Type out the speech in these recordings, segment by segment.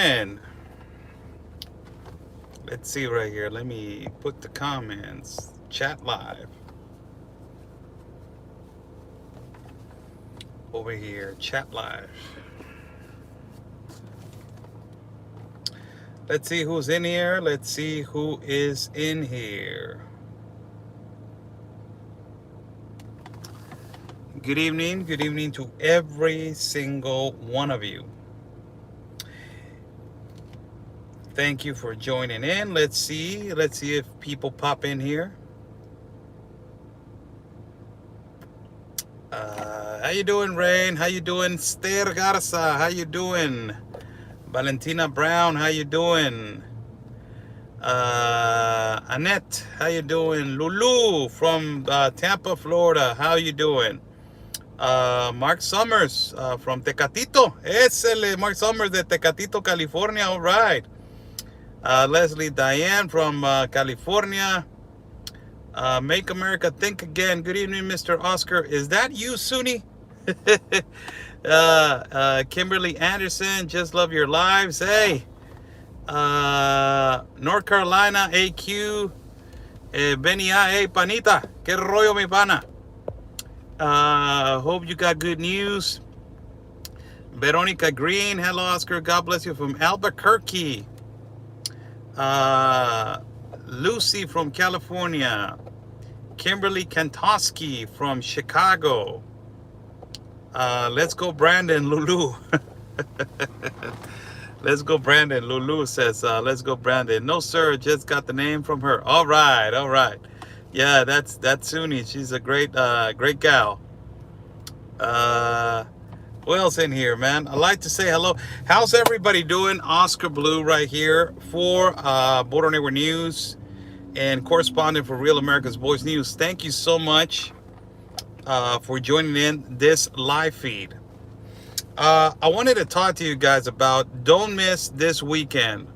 doing? Let's see right here. Let me put the comments. Chat live. Over here. Chat live. Let's see who's in here. Let's see who is in here. Good evening. Good evening to every single one of you. Thank you for joining in. Let's see if people pop in here. How you doing, Rain? How you doing, Ster Garza? How you doing? Valentina Brown, how you doing? Annette, how you doing? Lulu from Tampa, Florida, how you doing? Mark Summers from Tecatito. Ese Mark Summers de Tecatito, California. All right. Leslie Diane from California. Make America Think Again. Good evening, Mr. Oscar. Is that you, Suni? Kimberly Anderson, just love your lives. Hey. North Carolina, AQ. Benia, hey, panita. Que rollo, mi pana? Hope you got good news. Veronica Green, hello, Oscar. God bless you from Albuquerque. Lucy from California. Kimberly Kantoski from Chicago. Let's go, Brandon. Lulu. Let's go, Brandon. Lulu says, let's go, Brandon. No, sir, just got the name from her. All right, all right. Yeah, that's Suni. She's a great gal. Who else in here, man? I'd like to say hello. How's everybody doing? Oscar Blue right here for Border Network News and correspondent for Real America's Voice News. Thank you so much for joining in this live feed. I wanted to talk to you guys about, don't miss this weekend.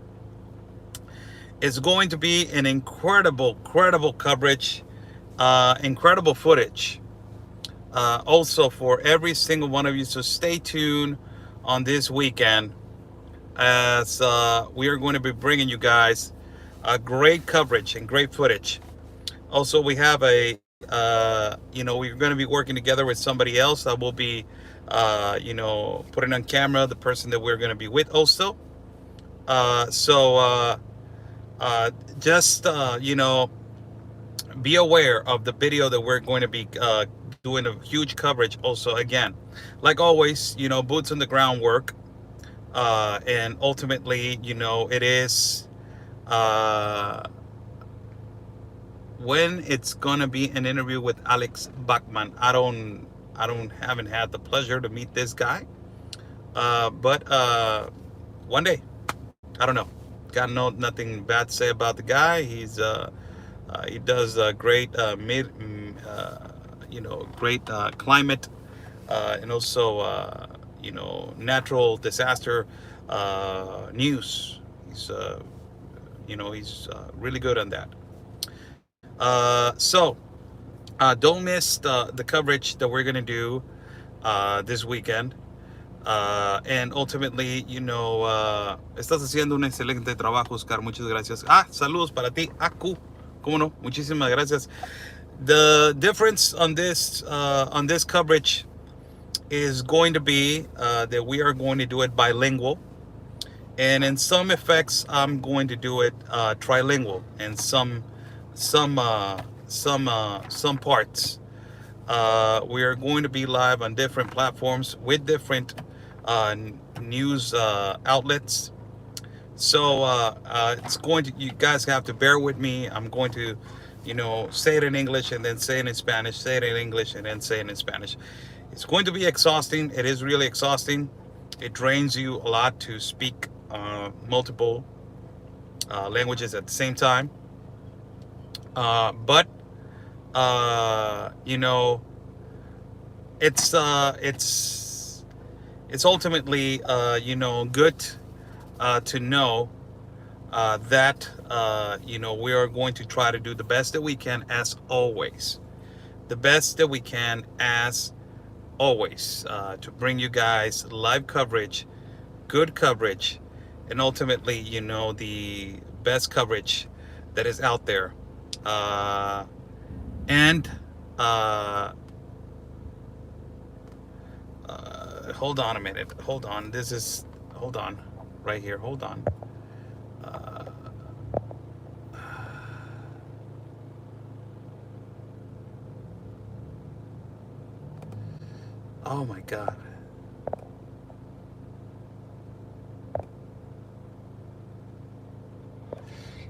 It's going to be an incredible coverage, incredible footage. Also for every single one of you, so stay tuned on this weekend as we are going to be bringing you guys great coverage and great footage. Also, we have we're going to be working together with somebody else that will be putting on camera the person that we're going to be with also. Just be aware of the video that we're going to be doing a huge coverage also. Again, like always, boots on the ground work, and ultimately, it is when it's gonna be an interview with Alex Bachman. I haven't had the pleasure to meet this guy, but one day, I don't know. Got nothing bad to say about the guy. He does great great climate and also natural disaster news. He's really good on that. So don't miss the coverage that we're gonna do this weekend. And ultimately, estás haciendo un excelente trabajo, Oscar. Muchas gracias. Saludos para ti, Aku. Cómo no, muchísimas gracias. The difference on this coverage is going to be that we are going to do it bilingual, and in some effects, I'm going to do it trilingual, and some parts. We are going to be live on different platforms with different news outlets. So it's going to, you guys have to bear with me. I'm going to, say it in English and then say it in Spanish, say it in English and then say it in Spanish. It's going to be exhausting. It is really exhausting. It drains you a lot to speak multiple languages at the same time. But it's ultimately good to know that we are going to try to do the best that we can, as always. The best that we can, as always, to bring you guys live coverage, good coverage, and ultimately, you know, the best coverage that is out there. Uh, and uh, hold on a minute. Hold on. This is, hold on, right here. Hold on. Uh, oh my God.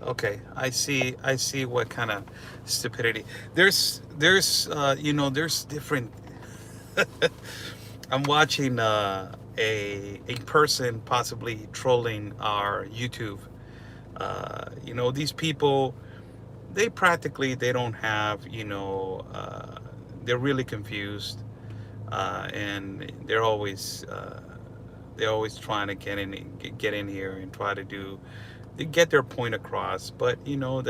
Okay, I see what kind of stupidity. You know, there's different. I'm watching a person possibly trolling our YouTube. You know, these people, they practically, they don't have, you know, they're really confused, and they're always trying to get in here and try to do, they get their point across. But you know,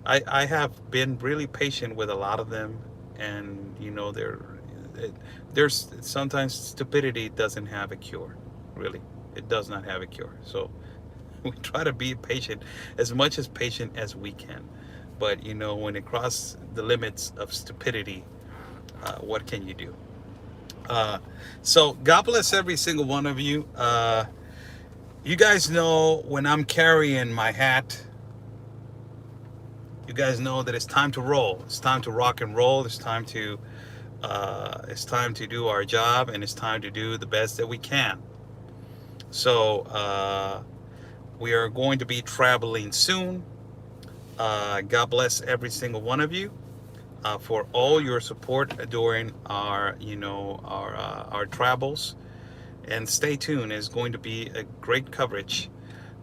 I have been really patient with a lot of them, and you know, it, there's sometimes stupidity doesn't have a cure, really. It does not have a cure. So we try to be patient, as much as patient as we can. But you know, when it crosses the limits of stupidity, what can you do? Uh, so God bless every single one of you. You guys know when I'm carrying my hat, you guys know that it's time to roll. It's time to rock and roll. It's time to do our job, and it's time to do the best that we can. So we are going to be traveling soon. God bless every single one of you for all your support during our, you know, our travels. And stay tuned. It's going to be a great coverage.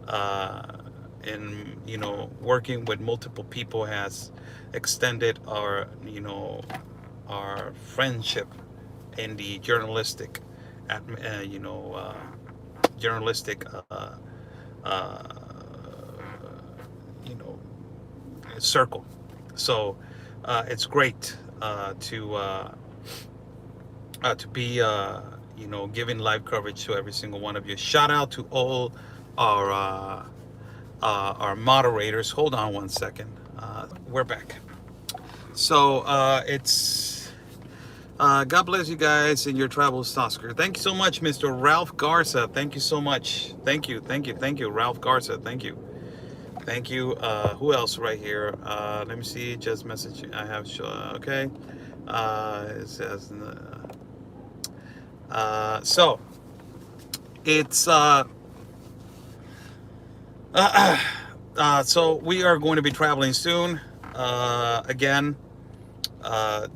Uh, and you know, working with multiple people has extended our, you know, our friendship in the journalistic, you know, journalistic, uh, you know, circle. So it's great to be, you know, giving live coverage to every single one of you. Shout out to all our our moderators. Hold on one second. We're back. So it's God bless you guys in your travels, Oscar. Thank you so much, Mr. Ralph Garza. Thank you so much. Thank you, Ralph Garza. Thank you. Thank you. Who else right here? Let me see. Just message. I have. Okay. It says. So it's so we are going to be traveling soon. Again,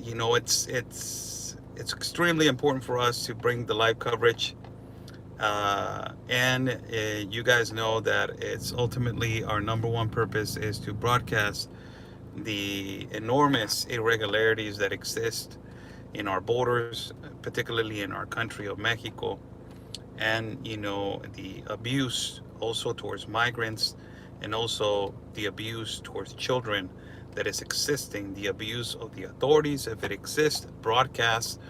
you know, it's extremely important for us to bring the live coverage. And you guys know that it's ultimately our number one purpose is to broadcast the enormous irregularities that exist in our borders, particularly in our country of Mexico, and you know, the abuse also towards migrants, and also the abuse towards children that is existing, the abuse of the authorities if it exists, broadcast,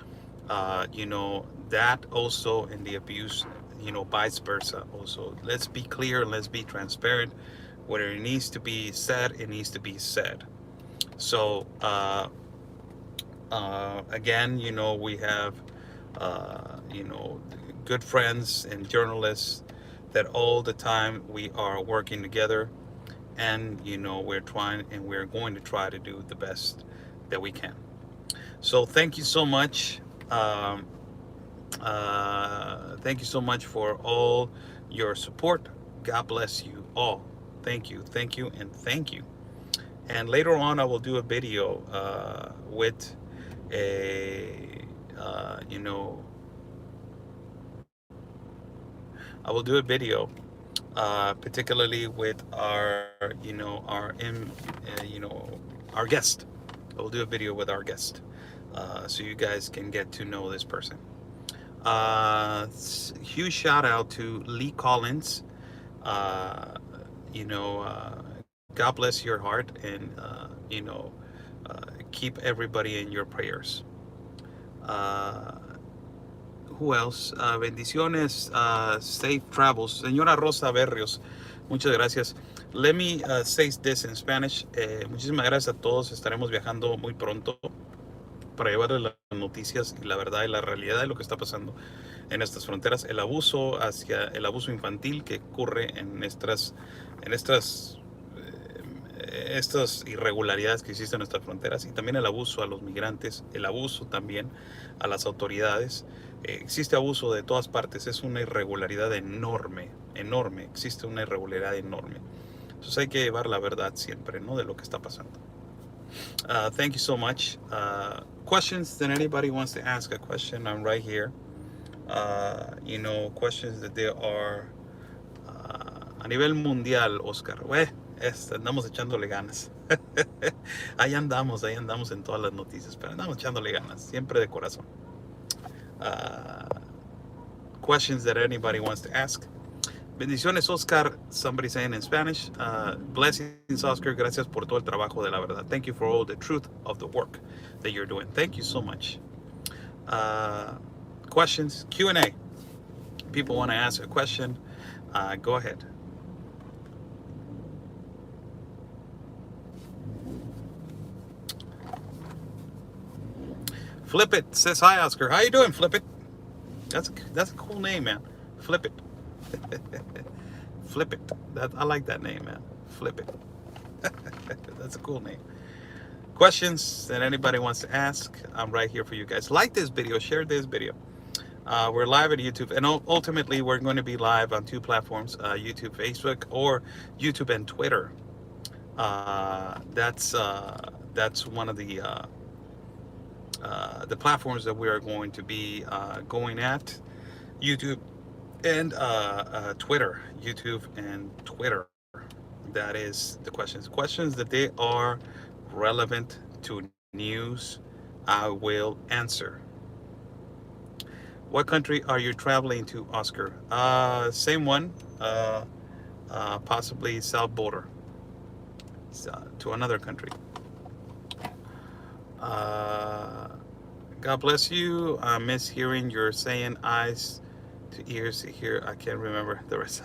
you know, that also, and the abuse, you know, vice versa also. Let's be clear, let's be transparent. Where it needs to be said, it needs to be said. So again, you know, we have you know, good friends and journalists that all the time we are working together, and you know, we're trying and we're going to try to do the best that we can. So thank you so much. Um, thank you so much for all your support. God bless you all. Thank you, and thank you. And later on, I will do a video with a, you know, I will do a video, particularly with our, you know, you know, our guest. I will do a video with our guest, so you guys can get to know this person. Huge shout out to Lee Collins. Uh, you know, God bless your heart, and you know, keep everybody in your prayers. Uh, Who else? Bendiciones, safe travels. Señora Rosa Berrios, muchas gracias. Let me say this in Spanish. Muchísimas gracias a todos. Estaremos viajando muy pronto para llevarles las noticias y la verdad y la realidad de lo que está pasando en estas fronteras. El abuso infantil que ocurre en estas irregularidades que existen en nuestras fronteras, y también el abuso a los migrantes, el abuso también a las autoridades. Existe abuso de todas partes, es una irregularidad enorme, existe una irregularidad enorme. Entonces hay que llevar la verdad siempre, ¿no?, de lo que está pasando. Thank you so much. Questions that anybody wants to ask a question, I'm right here. Questions that there are a nivel mundial, Oscar. Andamos echándole ganas. ahí andamos en todas las noticias, pero andamos echándole ganas, siempre de corazón. Questions that anybody wants to ask. Bendiciones, Oscar. Somebody saying in Spanish. Blessings, Oscar. Gracias por todo el trabajo de la verdad. Thank you for all the truth of the work that you're doing. Thank you so much. Questions, Q&A. People want to ask a question. Go ahead. Flip It says hi, Oscar. How you doing, Flip It? That's a cool name, man. Flip It. Flip It. I like that name, man. Flip It. That's a cool name. Questions that anybody wants to ask, I'm right here for you guys. Like this video, share this video. We're live at YouTube, and ultimately we're going to be live on 2 platforms, YouTube, Facebook, or YouTube and Twitter. That's one of the platforms that we are going to be going at. YouTube and Twitter. YouTube and Twitter. That is the questions. Questions that they are relevant to news, I will answer. What country are you traveling to, Oscar? Same one. Possibly south border. To another country. God bless you. I miss hearing your saying eyes to ears to hear. I can't remember the rest.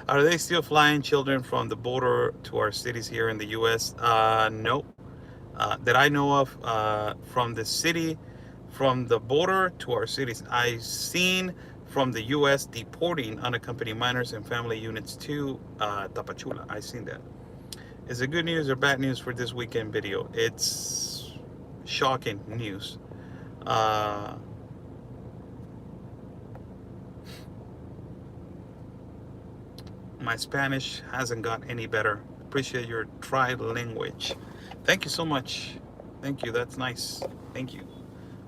Are they still flying children from the border to our cities here in the U.S.? No. That I know of, from the border to our cities. I've seen from the U.S. deporting unaccompanied minors and family units to Tapachula. I've seen that. Is it good news or bad news for this weekend video? It's shocking news. My Spanish hasn't got any better. Appreciate your tri-language. Thank you so much. Thank you. That's nice. Thank you.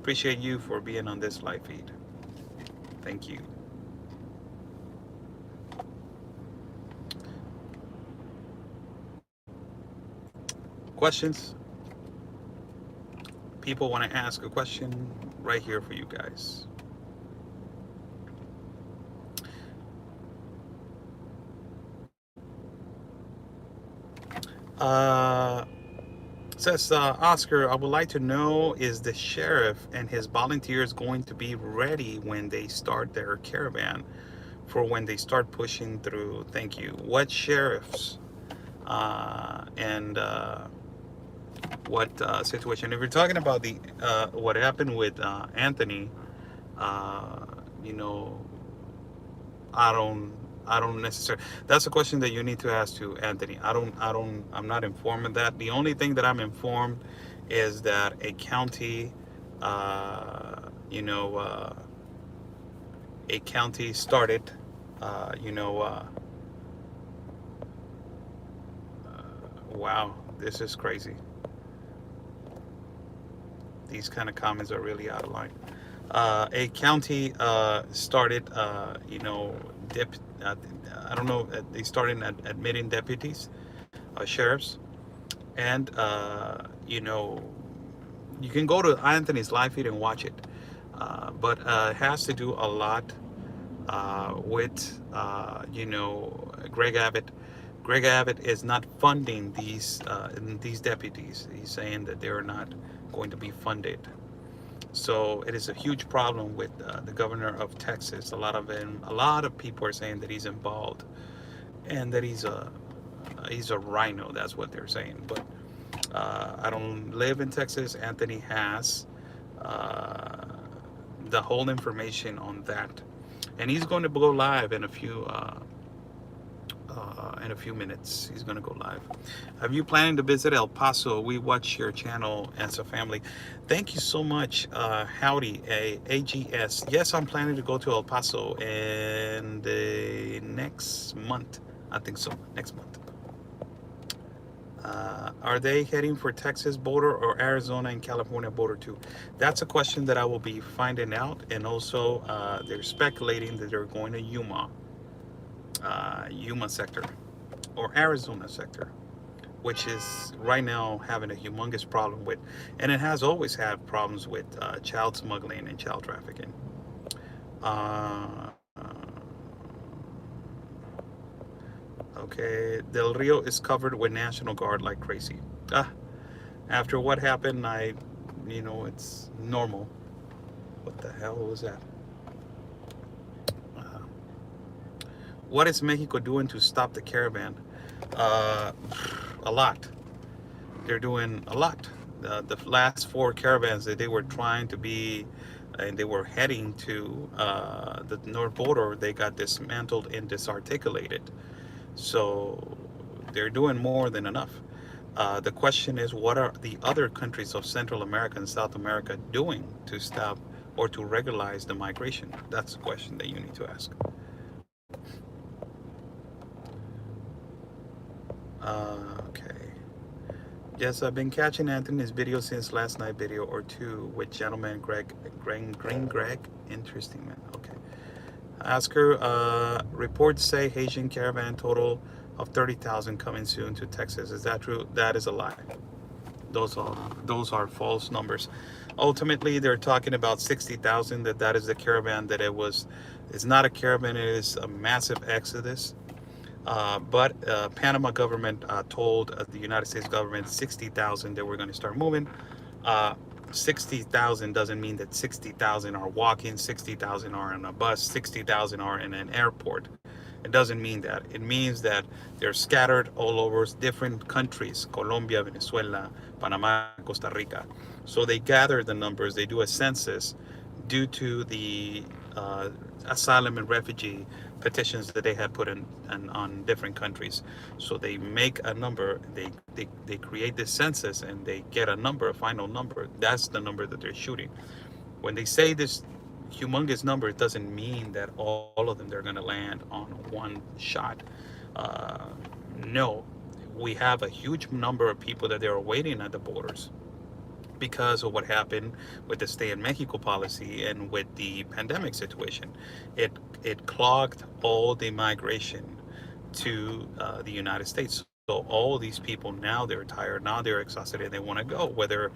Appreciate you for being on this live feed. Thank you. Questions? People want to ask a question, right here for you guys. Says Oscar, I would like to know, is the sheriff and his volunteers going to be ready when they start their caravan for when they start pushing through? Thank you. What sheriffs and what situation? If you're talking about the what happened with Anthony, you know, I don't necessarily. That's a question that you need to ask to Anthony. I'm not informed of that. The only thing that I'm informed is that a county, you know, a county started, you know, wow, this is crazy. These kind of comments are really out of line. A county started, you know, I don't know, they started admitting deputies, sheriffs, and you know, you can go to Anthony's live feed and watch it, but it has to do a lot with, you know, Greg Abbott. Greg Abbott is not funding these deputies. He's saying that they're not going to be funded. So it is a huge problem with the governor of Texas. A lot of people are saying that he's involved and that he's a rhino. That's what they're saying. But I don't live in Texas. Anthony has uh, the whole information on that, and he's going to go live in a few minutes. He's going to go live. Have you planning to visit El Paso? We watch your channel as a family. Thank you so much, Howdy, AGS. Yes, I'm planning to go to El Paso in the next month. I think so, next month. Are they heading for Texas border or Arizona and California border too? That's a question that I will be finding out. And also, they're speculating that they're going to Yuma sector or Arizona sector, which is right now having a humongous problem with, and it has always had problems with child smuggling and child trafficking. Uh, okay, Del Rio is covered with National Guard like crazy. After what happened, it's normal. What the hell was that? What is Mexico doing to stop the caravan? A lot. They're doing a lot. The last 4 caravans that they were trying to be, and they were heading to the north border, they got dismantled and disarticulated. So they're doing more than enough. The question is, what are the other countries of Central America and South America doing to stop or to regularize the migration? That's the question that you need to ask. Okay. Yes, I've been catching Anthony's video since last night video or two with gentleman Greg. Interesting, man. Okay. Ask her, reports say Haitian caravan total of 30,000 coming soon to Texas. Is that true? That is a lie. Those are false numbers. Ultimately, they're talking about 60,000, that is the caravan that it was. It's not a caravan, it is a massive exodus. But Panama government told the United States government 60,000 that we're going to start moving. 60,000 doesn't mean that 60,000 are walking, 60,000 are on a bus, 60,000 are in an airport. It doesn't mean that. It means that they're scattered all over different countries: Colombia, Venezuela, Panama, Costa Rica. So they gather the numbers, they do a census due to the asylum and refugee petitions that they had put in on different countries. So they make a number, they create this census, and they get a number, a final number. That's the number that they're shooting. When they say this humongous number, it doesn't mean that all of them they're going to land on one shot. No, we have a huge number of people that they're waiting at the borders because of what happened with the stay in Mexico policy and with the pandemic situation. It clogged all the migration to the United States. So all these people, now they're tired, now they're exhausted, and they want to go, whether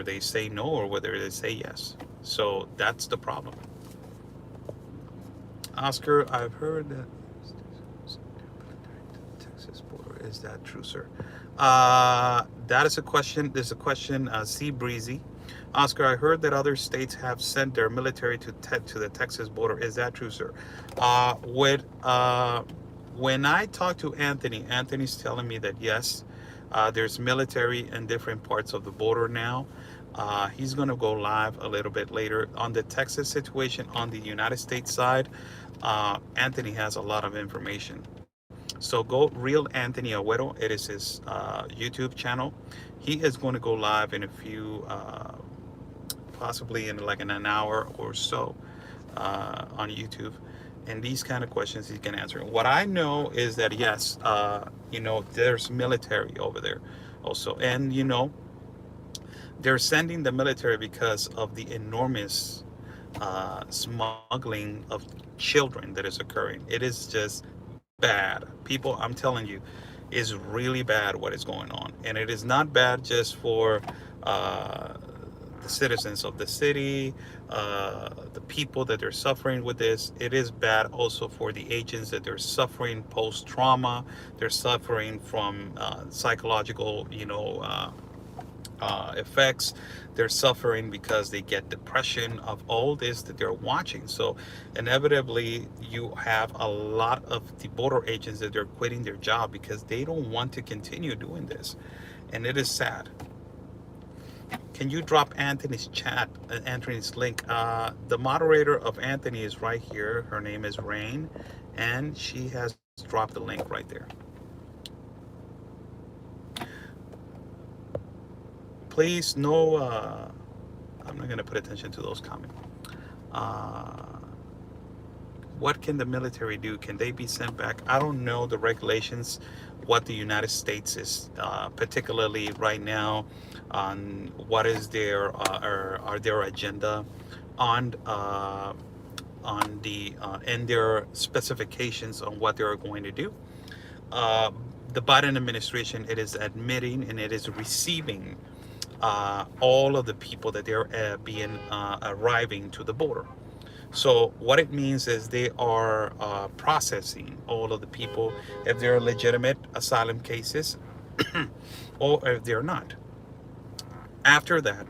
they say no or whether they say yes. So that's the problem. Oscar, I've heard that Texas border. Is that true, sir? That is a question. There's a question. Sea Breezy. Oscar, I heard that other states have sent their military to the Texas border. Is that true, sir? When I talked to Anthony, Anthony's telling me that yes, there's military in different parts of the border now. He's going to go live a little bit later on the Texas situation. On the United States side, Anthony has a lot of information. So go Real Anthony Agüero. It is his YouTube channel. He is going to go live in a few, possibly in like in an hour or so on YouTube. And these kind of questions he can answer. What I know is that yes, there's military over there also. And they're sending the military because of the enormous smuggling of children that is occurring. It is just bad. People, I'm telling you, is really bad what is going on. And it is not bad just for the citizens of the city, the people that are suffering with this. It is bad also for the agents that they're suffering post-trauma. They're suffering from psychological, effects. They're suffering because they get depression of all this that they're watching. So inevitably, you have a lot of the border agents that they're quitting their job because they don't want to continue doing this, and it is sad. Can you drop Anthony's chat, Anthony's link? The moderator of Anthony is right here. Her name is Rain, and she has dropped the link right there. Please, no, I'm not going to put attention to those comments. Uh, what can the military do? Can they be sent back? I don't know the regulations, what the United States is, particularly right now, on what is their are their agenda on the and their specifications on what they are going to do. Uh, the Biden administration, it is admitting and it is receiving all of the people that they're being arriving to the border. So what it means is they are processing all of the people if they're legitimate asylum cases or if they're not. After that,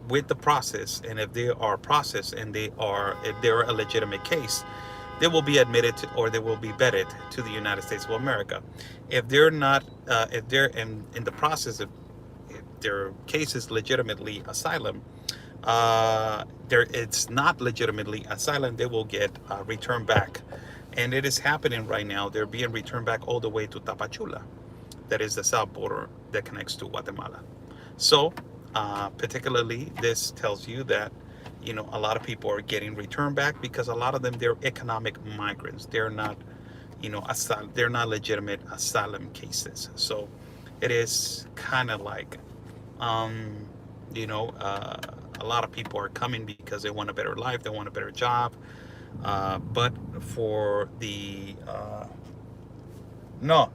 with the process, and if they are processed and if they're a legitimate case, they will be admitted to, or they will be vetted to the United States of America. If they're not, if they're in the process of, if their case is legitimately asylum, it's not legitimately asylum, they will get returned back. And it is happening right now. They're being returned back all the way to Tapachula. That is the south border that connects to Guatemala. So, particularly, this tells you that, you know, a lot of people are getting returned back because a lot of them, they're economic migrants. They're not, you know, they're not legitimate asylum cases. So, it is kind of like, you know, a lot of people are coming because they want a better life, they want a better job. But for the no,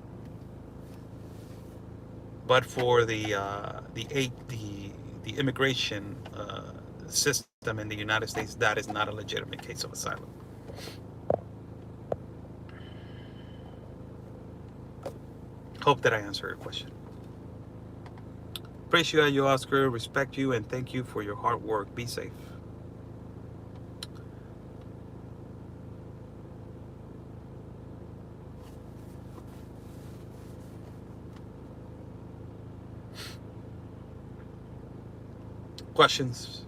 but for the immigration system in the United States, that is not a legitimate case of asylum. Hope that I answered your question. Appreciate you, Oscar. Respect you and thank you for your hard work. Be safe. Questions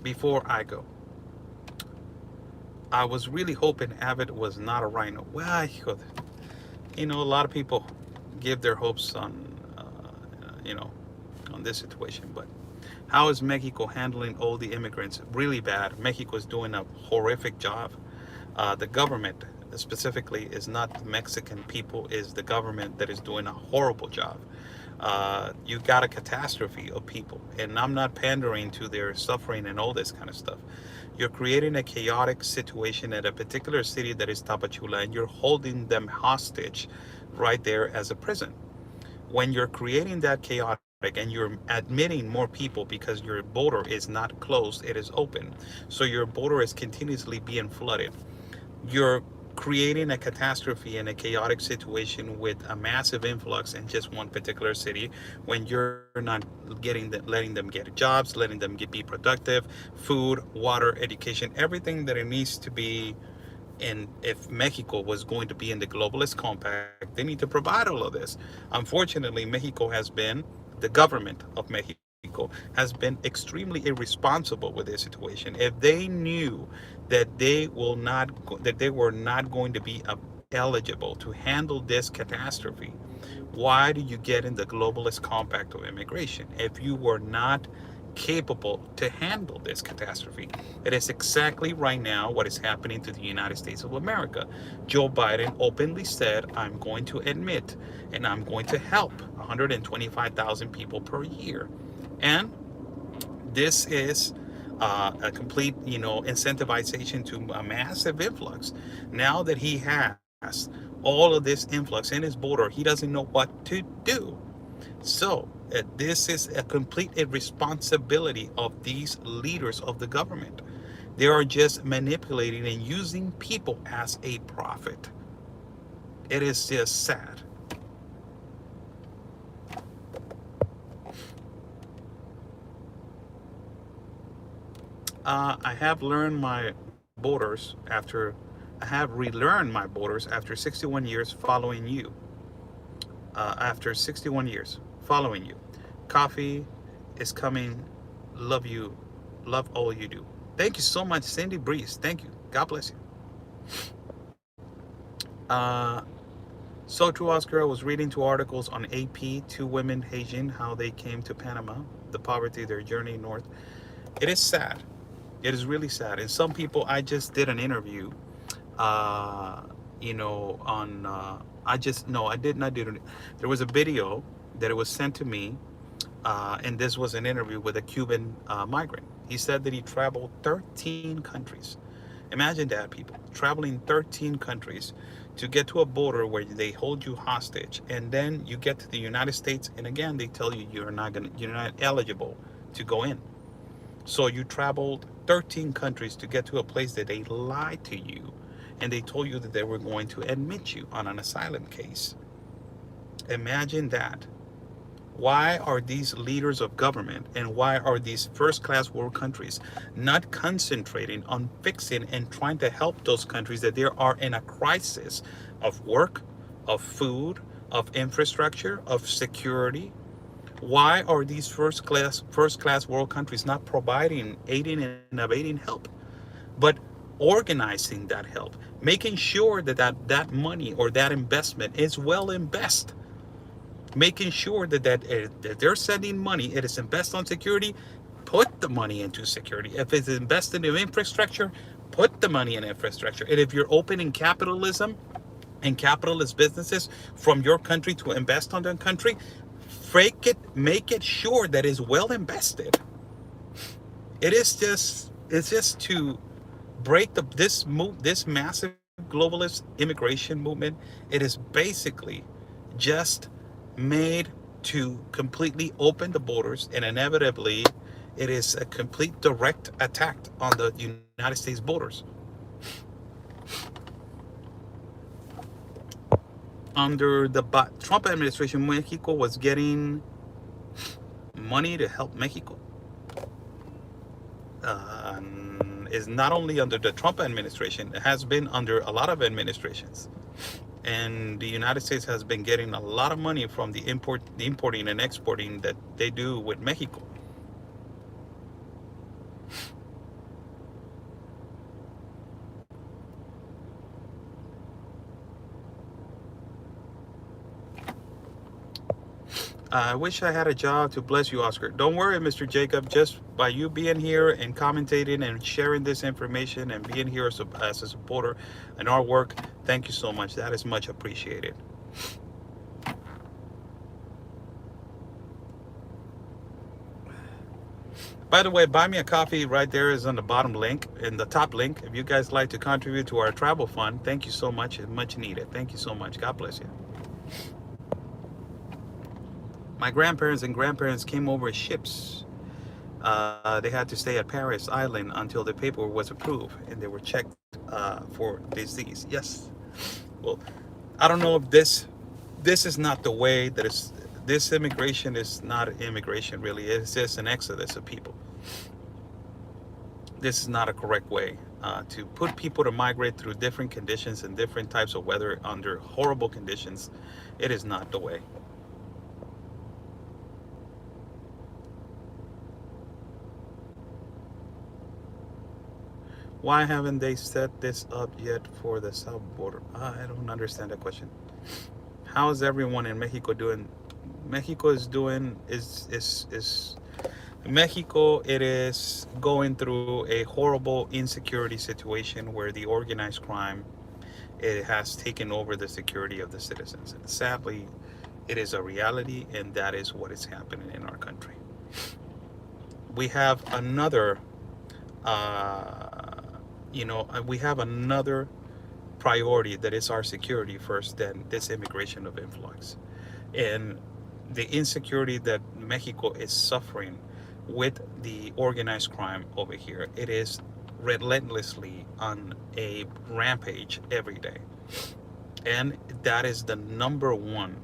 before I go? I was really hoping Abbott was not a rhino. Well, you know, a lot of people give their hopes on, you know, on this situation. But how is Mexico handling all the immigrants? Really bad. Mexico is doing a horrific job. The government specifically is not the Mexican people, is the government that is doing a horrible job. You got a catastrophe of people, and I'm not pandering to their suffering and all this kind of stuff. You're creating a chaotic situation at a particular city that is Tapachula, and you're holding them hostage right there as a prison. When you're creating that chaotic and you're admitting more people because your border is not closed, it is open. So your border is continuously being flooded. You're creating a catastrophe and a chaotic situation with a massive influx in just one particular city when you're not letting them get jobs, letting them be productive, food, water, education, everything that it needs to be. And if Mexico was going to be in the globalist compact, they need to provide all of this. Unfortunately, Mexico has been, the government of Mexico has been extremely irresponsible with this situation. If they knew that they were not going to be eligible to handle this catastrophe, why do you get in the globalist compact of immigration if you were not capable to handle this catastrophe? It is exactly right now what is happening to the United States of America. Joe Biden openly said, I'm going to admit and I'm going to help 125,000 people per year. And this is a complete, you know, incentivization to a massive influx. Now that he has all of this influx in his border, he doesn't know what to do. So this is a complete irresponsibility of these leaders of the government. They are just manipulating and using people as a profit. It is just sad. I have learned my borders after, I have relearned my borders after 61 years following you. After 61 years following you. Coffee is coming. Love you. Love all you do. Thank you so much, Cindy Breeze. Thank you. God bless you. Uh, so true, Oscar. I was reading two articles on AP, two women Haitian, how they came to Panama, the poverty, their journey north. It is sad. It is really sad. And some people, I just did an interview, uh, on, I just, no, I did not do it. There was a video that it was sent to me, and this was an interview with a Cuban migrant. He said that he traveled 13 countries. Imagine that, people. Traveling 13 countries to get to a border where they hold you hostage, and then you get to the United States, and again they tell you you're not eligible to go in. So you traveled 13 countries to get to a place that they lied to you, and they told you that they were going to admit you on an asylum case. Imagine that. Why are these leaders of government and why are these first class world countries not concentrating on fixing and trying to help those countries that they are in a crisis of work, of food, of infrastructure, of security? Why are these first class world countries not providing, aiding and abetting help, but organizing that help, making sure that money or that investment is well invested, making sure that they're sending money, it is invested on security, put the money into security. If it's invested in infrastructure, put the money in infrastructure. And if you're opening capitalism and capitalist businesses from your country to invest on their country, make it sure that it's well invested. It's just to break this massive globalist immigration movement. It is basically just made to completely open the borders, and inevitably it is a complete direct attack on the United States borders. Under the Trump administration, Mexico was getting money to help Mexico. uh, is not only under the Trump administration, it has been under a lot of administrations. And the United States has been getting a lot of money from the importing and exporting that they do with Mexico. I wish I had a job to bless you, Oscar. Don't worry, Mr. Jacob. Just by you being here and commentating and sharing this information and being here as a supporter in our work, thank you so much. That is much appreciated. By the way, buy me a coffee right there is on the bottom link, in the top link. If you guys like to contribute to our travel fund, thank you so much. It's much needed. Thank you so much. God bless you. My grandparents and grandparents came over ships. They had to stay at Paris Island until the paperwork was approved and they were checked for disease. Yes. Well, I don't know if this is not the way that is. This immigration is not immigration really. It's just an exodus of people. This is not a correct way to put people to migrate through different conditions and different types of weather under horrible conditions. It is not the way. Why haven't they set this up yet for the south border? I don't understand that question. How is everyone in Mexico doing? Mexico is doing is Mexico. It is going through a horrible insecurity situation where the organized crime, it has taken over the security of the citizens. And sadly, it is a reality, and that is what is happening in our country. We have another. We have another priority that is our security first, than this immigration of influx. And the insecurity that Mexico is suffering with the organized crime over here, it is relentlessly on a rampage every day. And that is the number one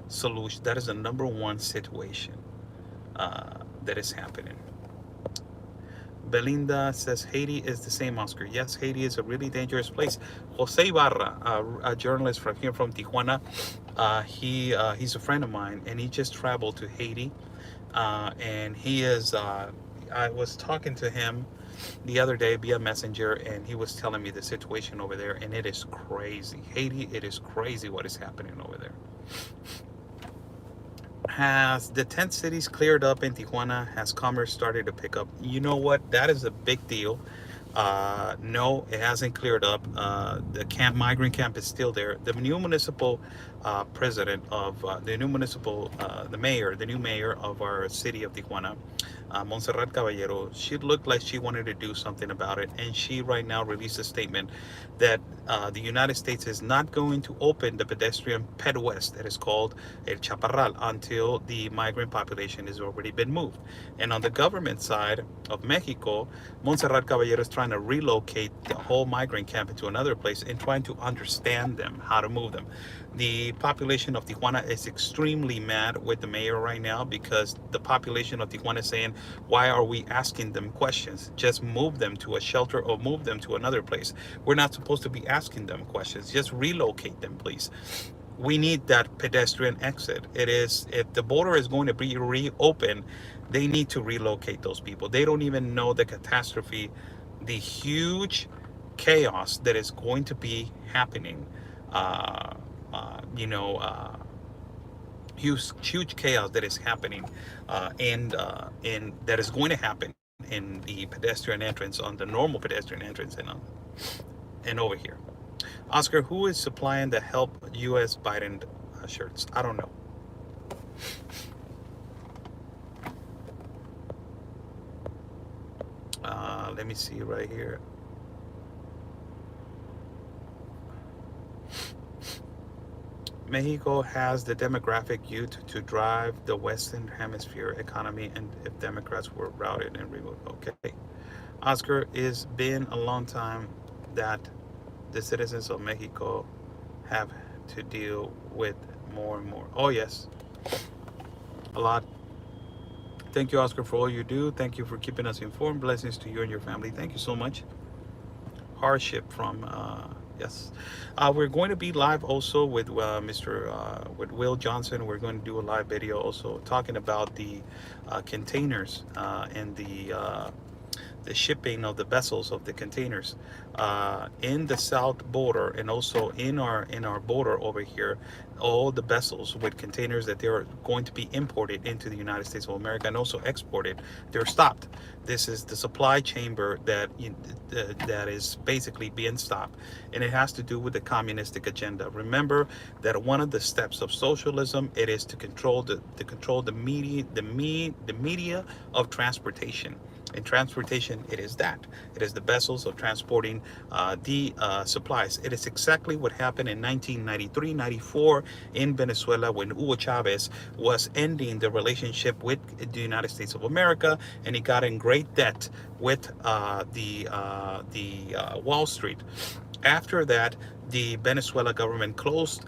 solution, that is the number one situation that is happening. Belinda says Haiti is the same, Oscar. Yes, Haiti is a really dangerous place. Jose Ibarra, a journalist from here from Tijuana, he's a friend of mine, and he just traveled to Haiti, and he is. I was talking to him the other day via messenger, and he was telling me the situation over there, and it is crazy. Haiti, it is crazy what is happening over there. Has the tent cities cleared up in Tijuana? Has commerce started to pick up? You know what? That is a big deal. No, it hasn't cleared up. The migrant camp is still there. The new municipal president of the new municipal, the new mayor of our city of Tijuana, Montserrat Caballero, she looked like she wanted to do something about it, and she right now released a statement that the United States is not going to open the pedestrian pedwest that is called El Chaparral until the migrant population has already been moved. And on the government side of Mexico, Montserrat Caballero is trying to relocate the whole migrant camp into another place and trying to understand them, how to move them. The population of Tijuana is extremely mad with the mayor right now because the population of Tijuana is saying, why are we asking them questions? Just move them to a shelter or move them to another place. We're not supposed to be asking them questions. Just relocate them, please. We need that pedestrian exit. It is, if the border is going to be reopened, they need to relocate those people. They don't even know the catastrophe, the huge chaos that is going to be happening. You know, huge chaos that is happening, and that is going to happen in the pedestrian entrance, on the normal pedestrian entrance, and over here. Oscar, who is supplying the Help U.S. Biden shirts? I don't know. Let me see right here. Mexico has the demographic youth to drive the Western Hemisphere economy, and if Democrats were routed and removed. Okay. Oscar, it's been a long time that the citizens of Mexico have to deal with more and more. Oh, yes. A lot. Thank you, Oscar, for all you do. Thank you for keeping us informed. Blessings to you and your family. Thank you so much. Hardship from yes. We're going to be live also with with Will Johnson. We're going to do a live video also talking about the containers and the shipping of the vessels of the containers in the south border, and also in our border over here. All the vessels with containers that they are going to be imported into the United States of America and also exported, they're stopped. This is the supply chamber that that is basically being stopped, and it has to do with the communistic agenda. Remember that one of the steps of socialism, it is to control the media of transportation. In transportation, it is that. It is the vessels of transporting the supplies. It is exactly what happened in 1993-94 in Venezuela when Hugo Chavez was ending the relationship with the United States of America, and he got in great debt with Wall Street. After that, the Venezuela government closed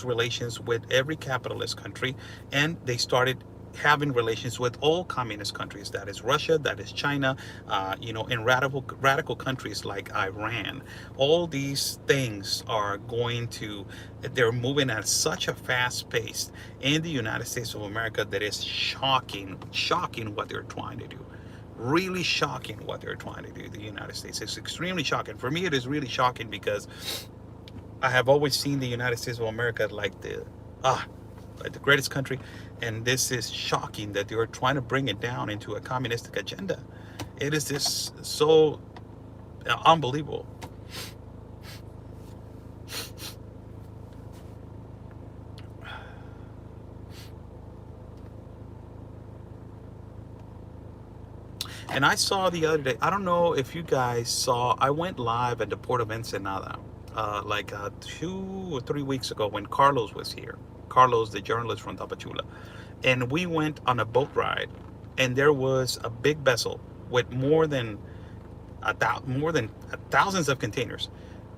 relations with every capitalist country, and they started having relations with all communist countries. That is Russia, that is China, in radical countries like Iran. All these things are they're moving at such a fast pace in the United States of America that is shocking what they're trying to do. Really shocking what they're trying to do, the United States. It's extremely shocking. For me, it is really shocking because I have always seen the United States of America like the greatest country, and this is shocking that they are trying to bring it down into a communistic agenda. It is just so unbelievable. And I saw the other day, I don't know if you guys saw, I went live at the port of Ensenada 2 or 3 weeks ago when Carlos was here. Carlos, the journalist from Tapachula. And we went on a boat ride, and there was a big vessel with more than thousands of containers.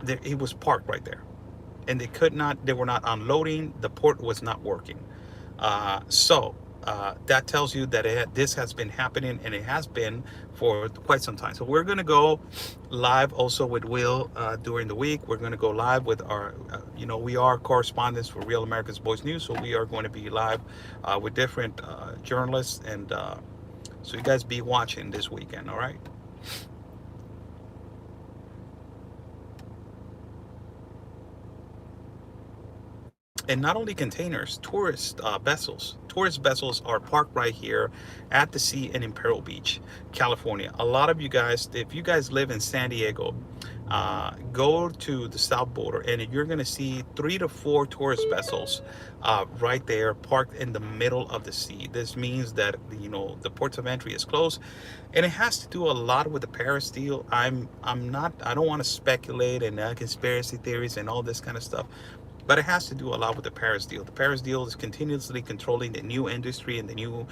It was parked right there, and they were not unloading. The port was not working. So that tells you that this has been happening, and it has been for quite some time. So we're going to go live also with Will during the week. We're going to go live with our, we are correspondents for Real America's Voice News. So we are going to be live with different journalists. And so you guys be watching this weekend, all right? And not only containers, tourist vessels are parked right here at the sea in Imperial Beach, California. A lot of you guys, if you guys live in San Diego, go to the south border and you're going to see 3 to 4 tourist vessels right there parked in the middle of the sea. This means that the ports of entry is closed, and it has to do a lot with the Paris deal. I don't want to speculate and conspiracy theories and all this kind of stuff, but it has to do a lot with the Paris deal. The Paris deal is continuously controlling the new industry and the new,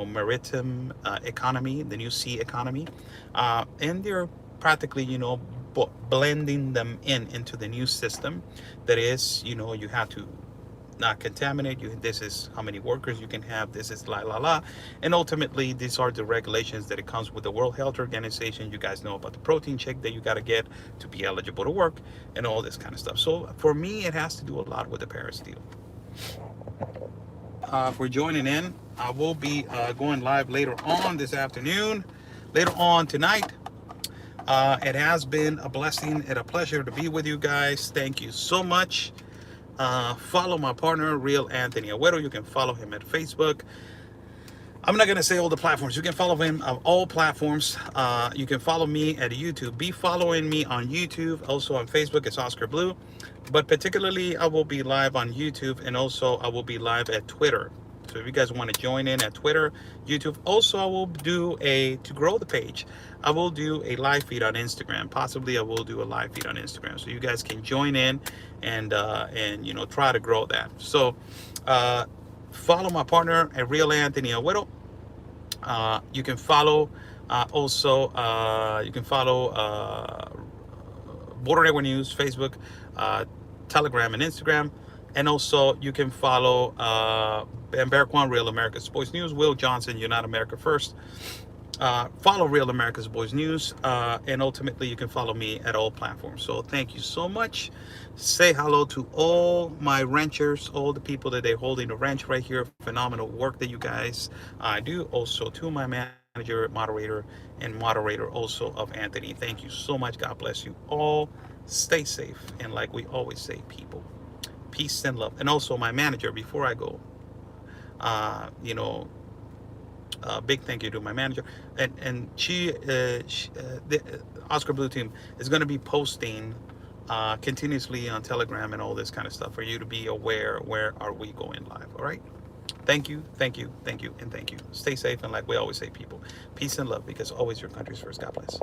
maritime economy, the new sea economy, and they're practically, blending them into the new system. That is, you have to not contaminate you. This is how many workers you can have. This is and ultimately these are the regulations that it comes with the World Health Organization. You guys know about the protein check that you got to get to be eligible to work and all this kind of stuff. So for me, it has to do a lot with the Paris deal. For joining in, I will be going live later on this afternoon, later on tonight. It has been a blessing and a pleasure to be with you guys. Thank you so much. Follow my partner, Real Anthony Agüero. You can follow him at Facebook. I'm not going to say all the platforms. You can follow him on all platforms. You can follow me at YouTube. Be following me on YouTube. Also on Facebook, it's Oscar Blue. But particularly, I will be live on YouTube, and also I will be live at Twitter. So if you guys want to join in at Twitter, YouTube. Also, I will do to grow the page, I will do a live feed on Instagram. Possibly I will do a live feed on Instagram. So you guys can join in and try to grow that. So follow my partner at Real Anthony Agüero. You can follow Border Network News, Facebook, Telegram, and Instagram. And also, you can follow Bamber Kwan, Real America's Voice News, Will Johnson, Unite America First. Follow Real America's Voice News, and ultimately, you can follow me at all platforms. So thank you so much. Say hello to all my ranchers, all the people that they're holding the ranch right here. Phenomenal work that you guys do. Also to my manager, moderator also of Anthony. Thank you so much. God bless you all. Stay safe. And like we always say, people, peace and love. And also my manager, before I go, big thank you to my manager. And the Oscar Blue team is going to be posting continuously on Telegram and all this kind of stuff for you to be aware where are we going live. All right. Thank you, thank you, thank you, and thank you. Stay safe, and like we always say, people, peace and love, because always your country's first. God bless.